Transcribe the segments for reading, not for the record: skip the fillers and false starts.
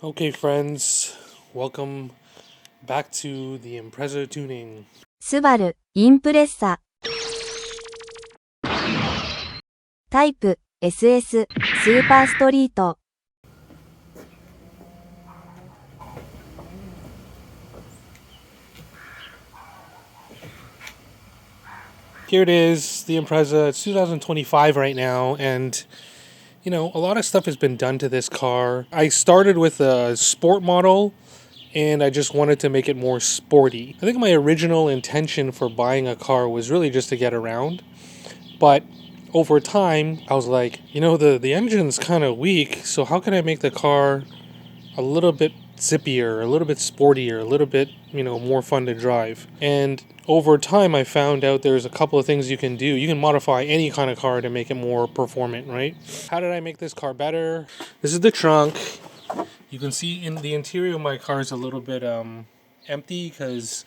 Okay, friends, welcome back to the Impreza tuning. Subaru インプレッサタイプ SS スーパーストリート Here it is, the Impreza. It's 2025 right now, and a lot of stuff has been done to this car. I started with a sport model, and I just wanted to make it more sporty. I think my original intention for buying a car was really just to get around, but over time, I was like, the engine's kind of weak, so how can I make the car a little bit zippier, a little bit sportier, a little bit, more fun to drive? And over time, I found out there's a couple of things you can do. You can modify any kind of car to make it more performant, right? How did I make this car better? This is the trunk. You can see in the interior of my car is a little bit empty because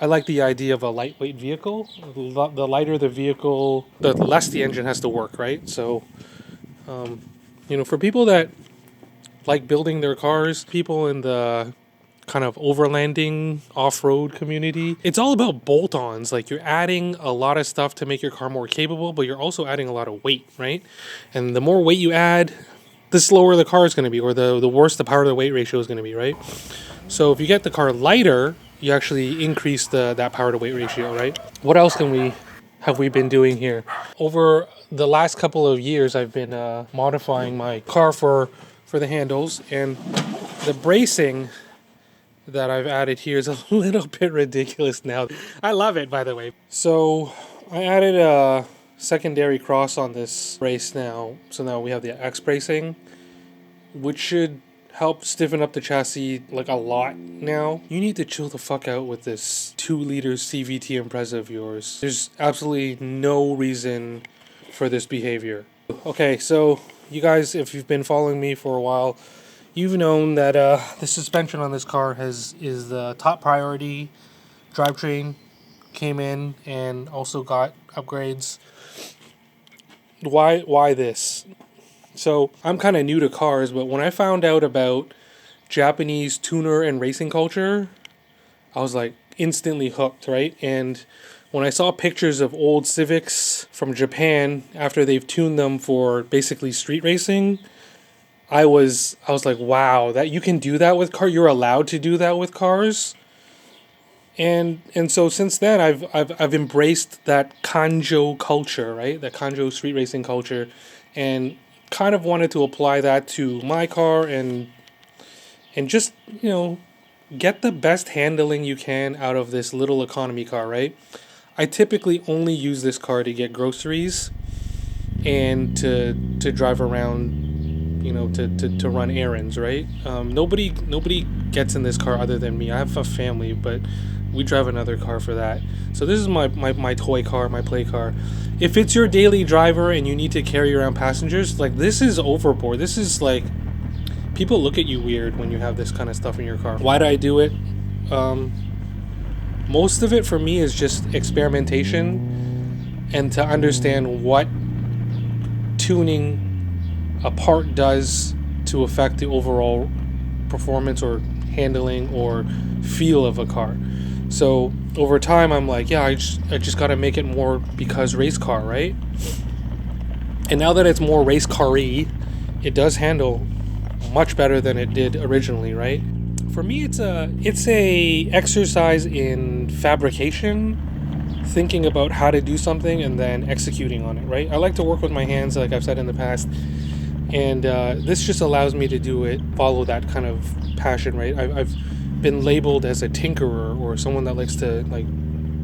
I like the idea of a lightweight vehicle. The lighter the vehicle, the less the engine has to work, right? So, for people that like building their cars, people in the kind of overlanding off-road community, it's all about bolt-ons. Like, you're adding a lot of stuff to make your car more capable, but you're also adding a lot of weight, right? And the more weight you add, the slower the car is going to be, or the worse the power to weight ratio is going to be, right? So if you get the car lighter, you actually increase that power to weight ratio, right? What else have we been doing here? Over the last couple of years, I've been modifying my car for the handles, and the bracing that I've added here is a little bit ridiculous now. I love it, by the way. So I added a secondary cross on this brace now. So now we have the X bracing, which should help stiffen up the chassis like a lot now. You need to chill the fuck out with this 2-liter CVT Impreza of yours. There's absolutely no reason for this behavior. Okay, so you guys, if you've been following me for a while, you've known that the suspension on this car is the top priority. Drivetrain came in and also got upgrades. Why this? So I'm kind of new to cars, but when I found out about Japanese tuner and racing culture, I was like instantly hooked, right? And when I saw pictures of old Civics from Japan after they've tuned them for basically street racing, I was like, wow, that you can do that with cars. You're allowed to do that with cars. And so since then, I've embraced that kanjo culture, right? That kanjo street racing culture, and kind of wanted to apply that to my car and just get the best handling you can out of this little economy car, right? I typically only use this car to get groceries and to drive around, to run errands, right? Nobody gets in this car other than me. I have a family, but we drive another car for that. So this is my toy car, my play car. If it's your daily driver and you need to carry around passengers, like, this is overboard. This is like, people look at you weird when you have this kind of stuff in your car. Why do I do it? Most of it for me is just experimentation and to understand what tuning a part does to affect the overall performance or handling or feel of a car. So over time, I'm like, yeah, I just got to make it more because race car, right? And now that it's more race car-y, it does handle much better than it did originally, right? For me, it's a exercise in fabrication, thinking about how to do something and then executing on it, right? I like to work with my hands, like I've said in the past, and this just allows me to do it, follow that kind of passion, right? I've been labeled as a tinkerer or someone that likes to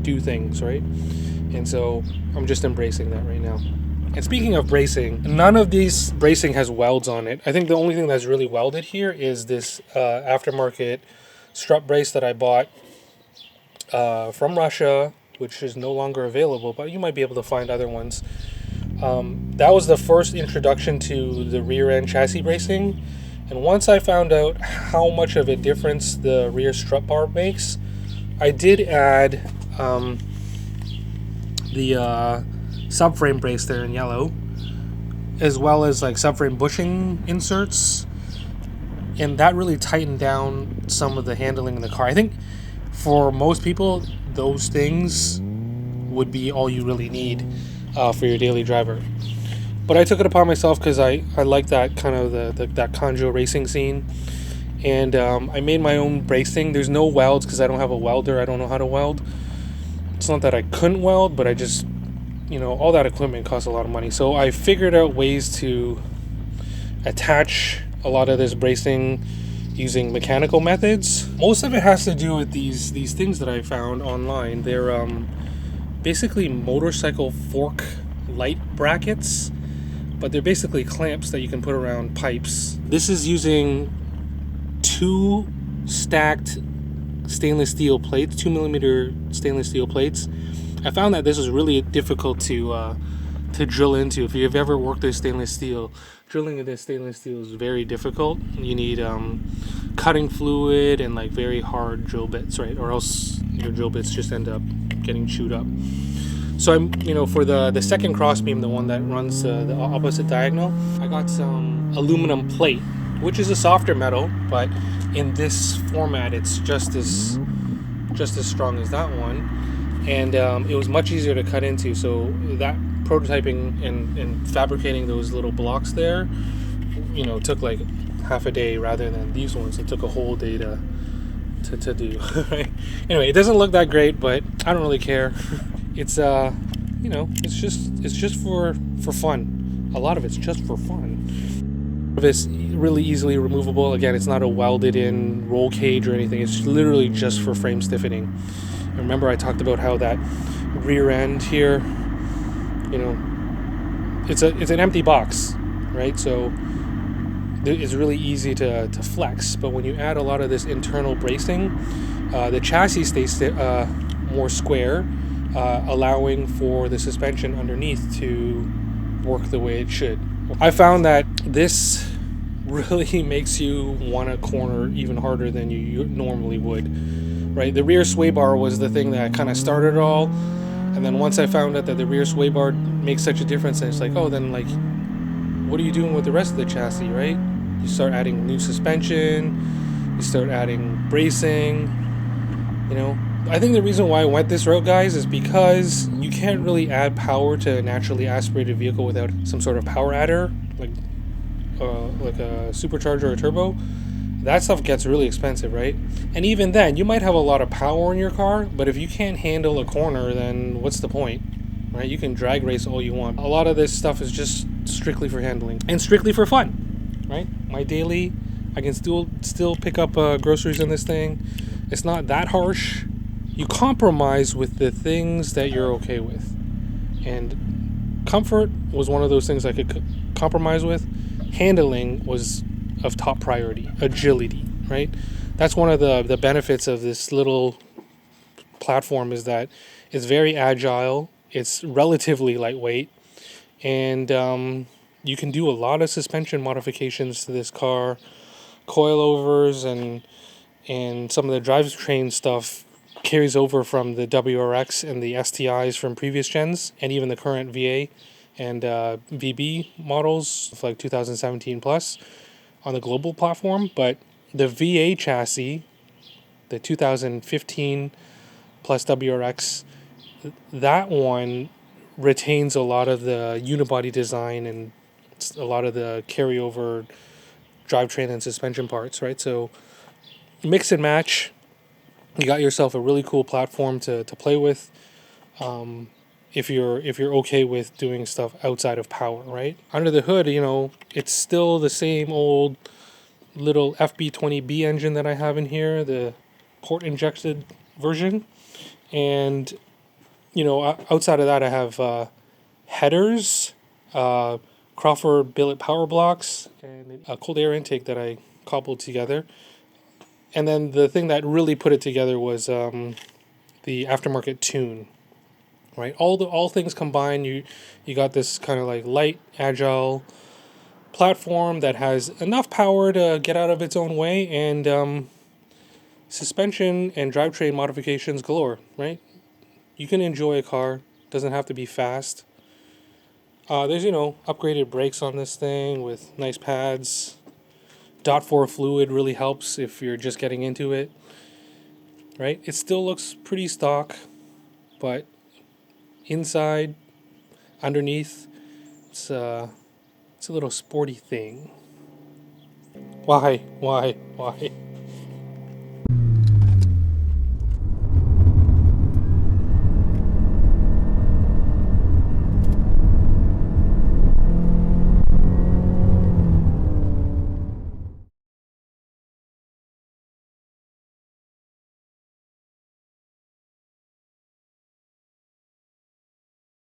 do things, right? And so I'm just embracing that right now. And speaking of bracing, none of these bracing has welds on it. I think the only thing that's really welded here is this aftermarket strut brace that I bought from Russia, which is no longer available, but you might be able to find other ones. That was the first introduction to the rear end chassis bracing. And once I found out how much of a difference the rear strut bar makes, I did add the subframe brace there in yellow, as well as like subframe bushing inserts and that really tightened down some of the handling in the car. I think for most people, those things would be all you really need for your daily driver. But I took it upon myself because I like that kind of that Conjo racing scene. And I made my own bracing. There's no welds because I don't have a welder. I don't know how to weld. It's not that I couldn't weld, but I just, all that equipment costs a lot of money. So I figured out ways to attach a lot of this bracing using mechanical methods. Most of it has to do with these things that I found online. They're basically motorcycle fork light brackets, but they're basically clamps that you can put around pipes. This is using 2 stacked stainless steel plates, 2mm stainless steel plates. I found that this was really difficult to drill into. If you've ever worked with stainless steel, drilling into stainless steel is very difficult. You need cutting fluid and like very hard drill bits, right? Or else your drill bits just end up getting chewed up. So I'm, for the second crossbeam, the one that runs the opposite diagonal, I got some aluminum plate, which is a softer metal, but in this format, it's just as strong as that one, and it was much easier to cut into. So that prototyping and fabricating those little blocks there, took like half a day rather than these ones. It took a whole day to do. Right? Anyway, it doesn't look that great, but I don't really care. It's it's just for fun. A lot of it's just for fun. It's really easily removable. Again, it's not a welded in roll cage or anything. It's literally just for frame stiffening. And remember I talked about how that rear end here, it's an empty box, right? So it's really easy to flex. But when you add a lot of this internal bracing, the chassis stays more square, allowing for the suspension underneath to work the way it should. I found that this really makes you want to corner even harder than you normally would, right? The rear sway bar was the thing that kind of started it all, and then once I found out that the rear sway bar makes such a difference, and it's like, oh, then like, what are you doing with the rest of the chassis, right? You start adding new suspension, you start adding bracing, I think the reason why I went this route, guys, is because you can't really add power to a naturally aspirated vehicle without some sort of power adder, like a supercharger or a turbo. That stuff gets really expensive, right? And even then, you might have a lot of power in your car, but if you can't handle a corner, then what's the point, right? You can drag race all you want. A lot of this stuff is just strictly for handling and strictly for fun, right? My daily, I can still pick up groceries in this thing. It's not that harsh. You compromise with the things that you're okay with, and comfort was one of those things I could compromise with. Handling was of top priority. Agility, right? That's one of the benefits of this little platform, is that it's very agile, it's relatively lightweight, and you can do a lot of suspension modifications to this car, coilovers, and some of the drivetrain stuff carries over from the WRX and the STIs from previous gens, and even the current VA and VB models like 2017 plus on the global platform. But the VA chassis, the 2015 plus WRX, that one retains a lot of the unibody design and a lot of the carryover drivetrain and suspension parts, right? So mix and match. You got yourself a really cool platform to play with, if you're okay with doing stuff outside of power, right? Under the hood, it's still the same old little FB20B engine that I have in here, the port injected version, and outside of that, I have headers, Crawford billet power blocks, and a cold air intake that I cobbled together. And then the thing that really put it together was the aftermarket tune, right? All things combined, you got this kind of like light, agile platform that has enough power to get out of its own way, and suspension and drivetrain modifications galore, right? You can enjoy a car. Doesn't have to be fast. There's upgraded brakes on this thing with nice pads. Dot 4 fluid really helps if you're just getting into it, right? It still looks pretty stock, but inside, underneath, it's a little sporty thing. Why?